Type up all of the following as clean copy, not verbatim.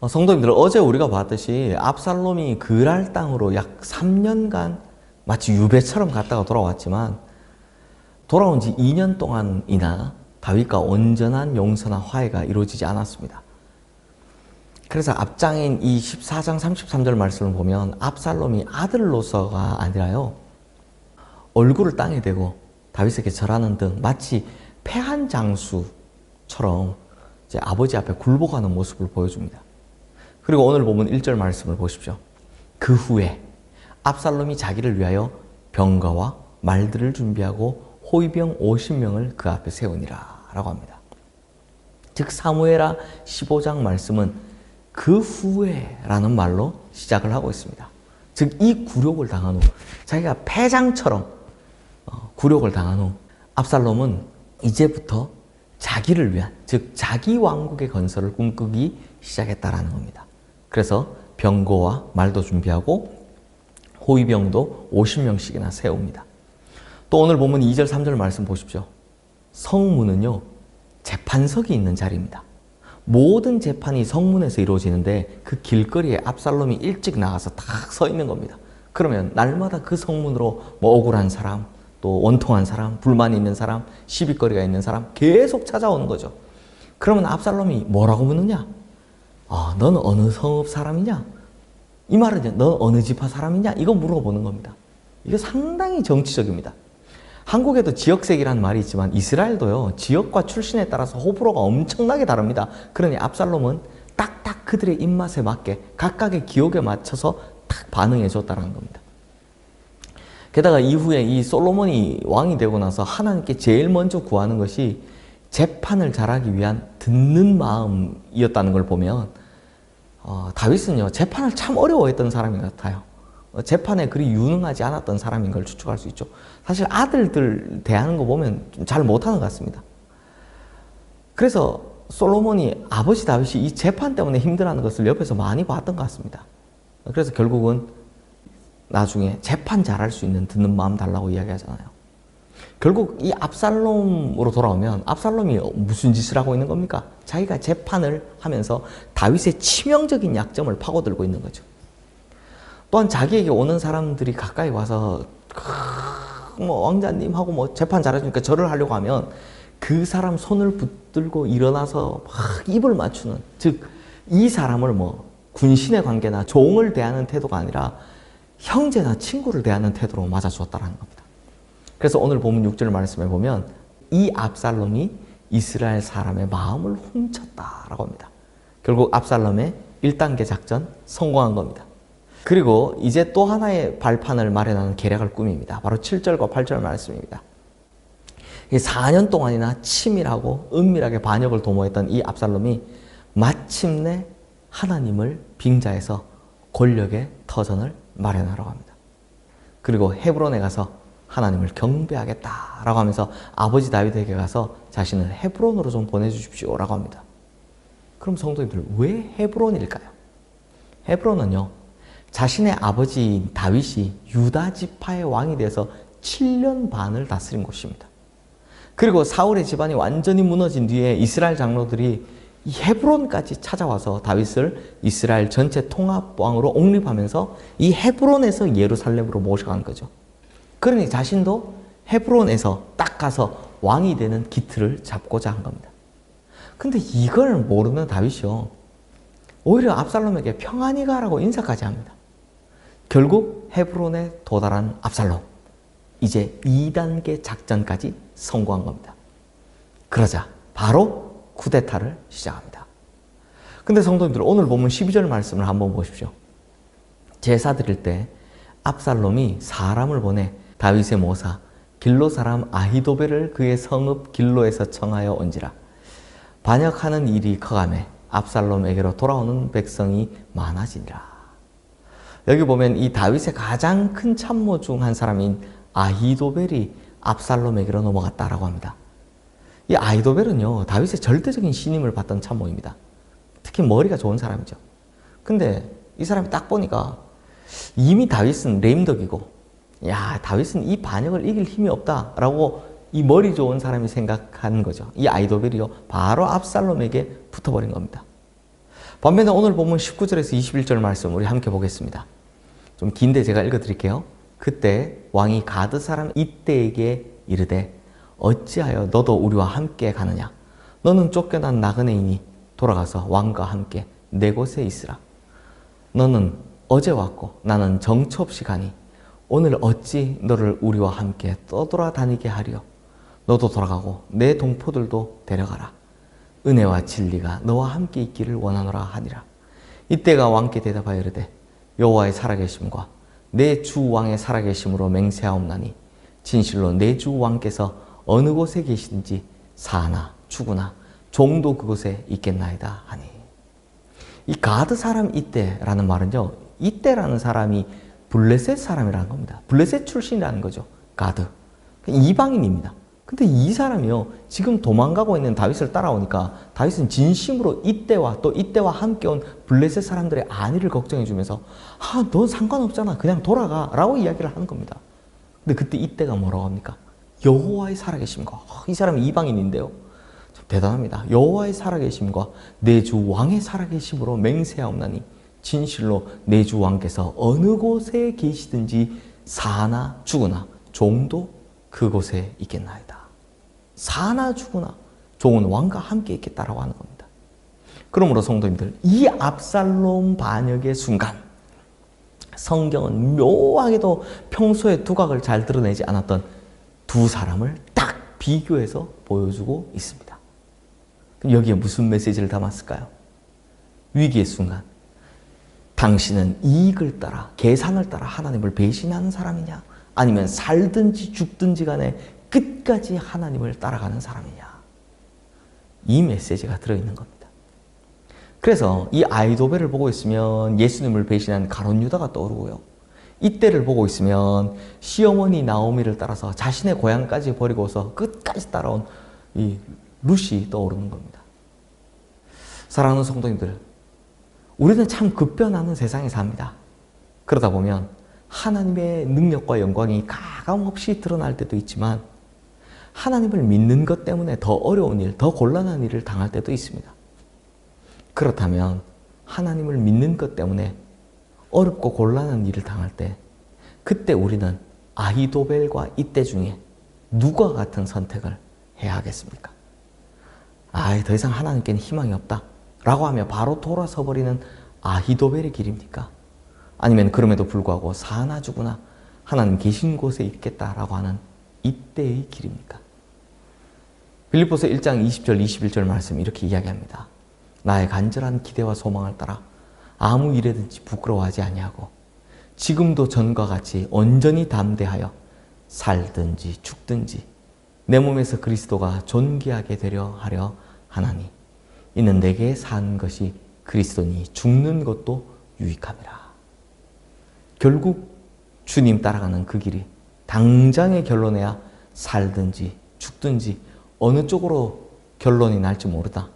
성도님들, 어제 우리가 봤듯이 압살롬이 그랄 땅으로 약 3년간 마치 유배처럼 갔다가 돌아왔지만 돌아온 지 2년 동안이나 다윗과 온전한 용서나 화해가 이루어지지 않았습니다. 그래서 앞장인 이 14장 33절 말씀을 보면 압살롬이 아들로서가 아니라요, 얼굴을 땅에 대고 다윗에게 절하는 등 마치 패한 장수처럼 이제 아버지 앞에 굴복하는 모습을 보여줍니다. 그리고 오늘 본문 1절 말씀을 보십시오. 그 후에 압살롬이 자기를 위하여 병거와 말들을 준비하고 호위병 50명을 그 앞에 세우니라 라고 합니다. 즉 사무엘하 15장 말씀은 그 후에 라는 말로 시작을 하고 있습니다. 즉 이 굴욕을 당한 후, 자기가 패장처럼 굴욕을 당한 후 압살롬은 이제부터 자기를 위한, 즉 자기 왕국의 건설을 꿈꾸기 시작했다라는 겁니다. 그래서 병거와 말도 준비하고 호위병도 50명씩이나 세웁니다. 또 오늘 보면 2절 3절 말씀 보십시오. 성문은요, 재판석이 있는 자리입니다. 모든 재판이 성문에서 이루어지는데 그 길거리에 압살롬이 일찍 나가서 딱 서 있는 겁니다. 그러면 날마다 그 성문으로 뭐 억울한 사람, 또 원통한 사람, 불만이 있는 사람, 시비거리가 있는 사람 계속 찾아오는 거죠. 그러면 압살롬이 뭐라고 묻느냐? 너는 어느 성읍 사람이냐? 이 말은 너 어느 지파 사람이냐? 이거 물어보는 겁니다. 이거 상당히 정치적입니다. 한국에도 지역색이라는 말이 있지만 이스라엘도요, 지역과 출신에 따라서 호불호가 엄청나게 다릅니다. 그러니 압살롬은 딱딱 그들의 입맛에 맞게 각각의 기호에 맞춰서 딱 반응해 줬다는 겁니다. 게다가 이후에 이 솔로몬이 왕이 되고 나서 하나님께 제일 먼저 구하는 것이 재판을 잘하기 위한 듣는 마음이었다는 걸 보면 다윗은요, 재판을 참 어려워했던 사람인 것 같아요. 재판에 그리 유능하지 않았던 사람인 걸 추측할 수 있죠. 사실 아들들 대하는 거 보면 좀 잘 못하는 것 같습니다. 그래서 솔로몬이 아버지 다윗이 이 재판 때문에 힘들어하는 것을 옆에서 많이 봤던 것 같습니다. 그래서 결국은 나중에 재판 잘할 수 있는 듣는 마음 달라고 이야기하잖아요. 결국 이 압살롬으로 돌아오면 압살롬이 무슨 짓을 하고 있는 겁니까? 자기가 재판을 하면서 다윗의 치명적인 약점을 파고들고 있는 거죠. 또한 자기에게 오는 사람들이 가까이 와서 왕자님하고 뭐 재판 잘해주니까 절을 하려고 하면 그 사람 손을 붙들고 일어나서 막 입을 맞추는, 즉 이 사람을 뭐 군신의 관계나 종을 대하는 태도가 아니라 형제나 친구를 대하는 태도로 맞아주었다는 겁니다. 그래서 오늘 본문 6절 말씀에 보면 이 압살롬이 이스라엘 사람의 마음을 훔쳤다라고 합니다. 결국 압살롬의 1단계 작전 성공한 겁니다. 그리고 이제 또 하나의 발판을 마련하는 계략을 꾸밉니다. 바로 7절과 8절 말씀입니다. 4년 동안이나 치밀하고 은밀하게 반역을 도모했던 이 압살롬이 마침내 하나님을 빙자해서 권력의 터전을 마련하라고 합니다. 그리고 헤브론에 가서 하나님을 경배하겠다라고 하면서 아버지 다윗에게 가서 자신을 헤브론으로 좀 보내주십시오라고 합니다. 그럼 성도님들, 왜 헤브론일까요? 헤브론은요, 자신의 아버지 다윗이 유다 지파의 왕이 돼서 7년 반을 다스린 곳입니다. 그리고 사울의 집안이 완전히 무너진 뒤에 이스라엘 장로들이 이 헤브론까지 찾아와서 다윗을 이스라엘 전체 통합왕으로 옹립하면서 이 헤브론에서 예루살렘으로 모셔간 거죠. 그러니 자신도 헤브론에서 딱 가서 왕이 되는 기틀을 잡고자 한 겁니다. 근데 이걸 모르는 다윗이요, 오히려 압살롬에게 평안히 가라고 인사까지 합니다. 결국 헤브론에 도달한 압살롬, 이제 2단계 작전까지 성공한 겁니다. 그러자 바로 쿠데타를 시작합니다. 근데 성도님들, 오늘 보면 12절 말씀을 한번 보십시오. 제사 드릴 때 압살롬이 사람을 보내 다윗의 모사 길로 사람 아히도벨을 그의 성읍 길로에서 청하여 온지라. 반역하는 일이 커가매 압살롬에게로 돌아오는 백성이 많아지니라. 여기 보면 이 다윗의 가장 큰 참모 중 한 사람인 아히도벨이 압살롬에게로 넘어갔다라고 합니다. 이 아히도벨은요, 다윗의 절대적인 신임을 받던 참모입니다. 특히 머리가 좋은 사람이죠. 근데 이 사람이 딱 보니까 이미 다윗은 레임덕이고, 야, 다윗은 이 반역을 이길 힘이 없다라고 이 머리 좋은 사람이 생각한 거죠. 이 아히도벨이요, 바로 압살롬에게 붙어버린 겁니다. 반면에 오늘 본문 19절에서 21절 말씀 우리 함께 보겠습니다. 좀 긴데 제가 읽어드릴게요. 그때 왕이 가드 사람 이때에게 이르되 어찌하여 너도 우리와 함께 가느냐? 너는 쫓겨난 나그네이니 돌아가서 왕과 함께 내 곳에 있으라. 너는 어제 왔고 나는 정처 없이 가니 오늘 어찌 너를 우리와 함께 떠돌아다니게 하리요? 너도 돌아가고 내 동포들도 데려가라. 은혜와 진리가 너와 함께 있기를 원하노라 하니라. 이때가 왕께 대답하여 이르되 여호와의 살아계심과 내 주 왕의 살아계심으로 맹세하옵나니 진실로 내 주 왕께서 어느 곳에 계시든지 사나 죽으나 종도 그곳에 있겠나이다 하니. 이 가드 사람 이때라는 말은요, 이때라는 사람이 블레셋 사람이라는 겁니다. 블레셋 출신이라는 거죠. 가드. 이방인입니다. 근데 이 사람이요, 지금 도망가고 있는 다윗을 따라오니까 다윗은 진심으로 이때와 또 이때와 함께 온 블레셋 사람들의 안위를 걱정해 주면서 넌 상관없잖아. 그냥 돌아가. 라고 이야기를 하는 겁니다. 근데 그때 이때가 뭐라고 합니까? 여호와의 살아계심과. 이 사람이 이방인인데요. 참 대단합니다. 여호와의 살아계심과 내 주 왕의 살아계심으로 맹세하옵나니 진실로 내 주 왕께서 어느 곳에 계시든지 사나 죽으나 종도 그곳에 있겠나이다. 사나 죽으나 종은 왕과 함께 있겠다라고 하는 겁니다. 그러므로 성도님들, 이 압살롬 반역의 순간 성경은 묘하게도 평소에 두각을 잘 드러내지 않았던 두 사람을 딱 비교해서 보여주고 있습니다. 여기에 무슨 메시지를 담았을까요? 위기의 순간 당신은 이익을 따라 계산을 따라 하나님을 배신하는 사람이냐, 아니면 살든지 죽든지 간에 끝까지 하나님을 따라가는 사람이냐, 이 메시지가 들어있는 겁니다. 그래서 이 아히도벨을 보고 있으면 예수님을 배신한 가룟 유다가 떠오르고요, 이때를 보고 있으면 시어머니 나오미를 따라서 자신의 고향까지 버리고서 끝까지 따라온 이 룻이 떠오르는 겁니다. 사랑하는 성도님들, 우리는 참 급변하는 세상에 삽니다. 그러다 보면 하나님의 능력과 영광이 가감없이 드러날 때도 있지만 하나님을 믿는 것 때문에 더 어려운 일, 더 곤란한 일을 당할 때도 있습니다. 그렇다면 하나님을 믿는 것 때문에 어렵고 곤란한 일을 당할 때, 그때 우리는 아히도벨과 이때 중에 누가 같은 선택을 해야 하겠습니까? 더 이상 하나님께는 희망이 없다 라고 하며 바로 돌아서 버리는 아히도벨의 길입니까? 아니면 그럼에도 불구하고 사나 죽으나 하나님 계신 곳에 있겠다라고 하는 이때의 길입니까? 빌립보서 1장 20절 21절 말씀 이렇게 이야기합니다. 나의 간절한 기대와 소망을 따라 아무 일에든지 부끄러워하지 아니하고 지금도 전과 같이 온전히 담대하여 살든지 죽든지 내 몸에서 그리스도가 존귀하게 되려 하려 하나니 이는 내게 산 것이 그리스도니 죽는 것도 유익함이라. 결국 주님 따라가는 그 길이 당장의 결론에야 살든지 죽든지 어느 쪽으로 결론이 날지 모르다.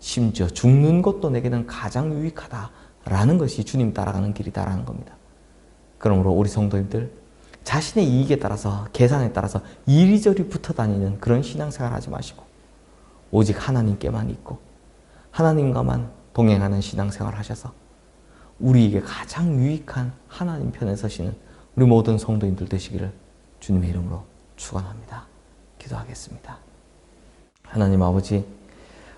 심지어 죽는 것도 내게는 가장 유익하다라는 것이 주님 따라가는 길이다라는 겁니다. 그러므로 우리 성도님들, 자신의 이익에 따라서 계산에 따라서 이리저리 붙어 다니는 그런 신앙생활 하지 마시고 오직 하나님께만 있고 하나님과만 동행하는 신앙생활 하셔서 우리에게 가장 유익한 하나님 편에 서시는 우리 모든 성도님들 되시기를 주님의 이름으로 축원합니다. 기도하겠습니다. 하나님 아버지,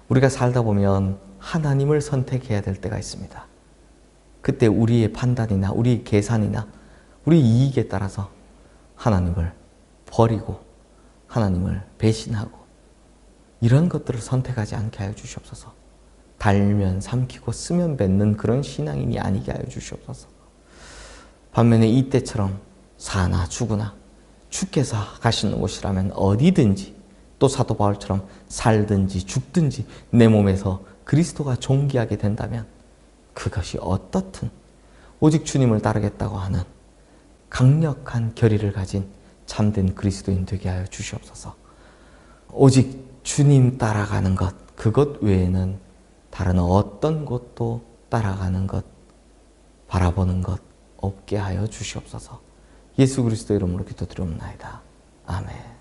우리가 살다 보면 하나님을 선택해야 될 때가 있습니다. 그때 우리의 판단이나 우리의 계산이나 우리 이익에 따라서 하나님을 버리고 하나님을 배신하고 이런 것들을 선택하지 않게 하여 주시옵소서. 달면 삼키고 쓰면 뱉는 그런 신앙인이 아니게 하여 주시옵소서. 반면에 이때처럼 사나 죽으나 주께서 가시는 곳이라면 어디든지, 또 사도 바울처럼 살든지 죽든지 내 몸에서 그리스도가 존귀하게 된다면 그것이 어떻든 오직 주님을 따르겠다고 하는 강력한 결의를 가진 참된 그리스도인 되게 하여 주시옵소서. 오직 주님 따라가는 것, 그것 외에는 다른 어떤 것도 따라가는 것, 바라보는 것 없게 하여 주시옵소서. 예수 그리스도 이름으로 기도드리옵나이다. 아멘.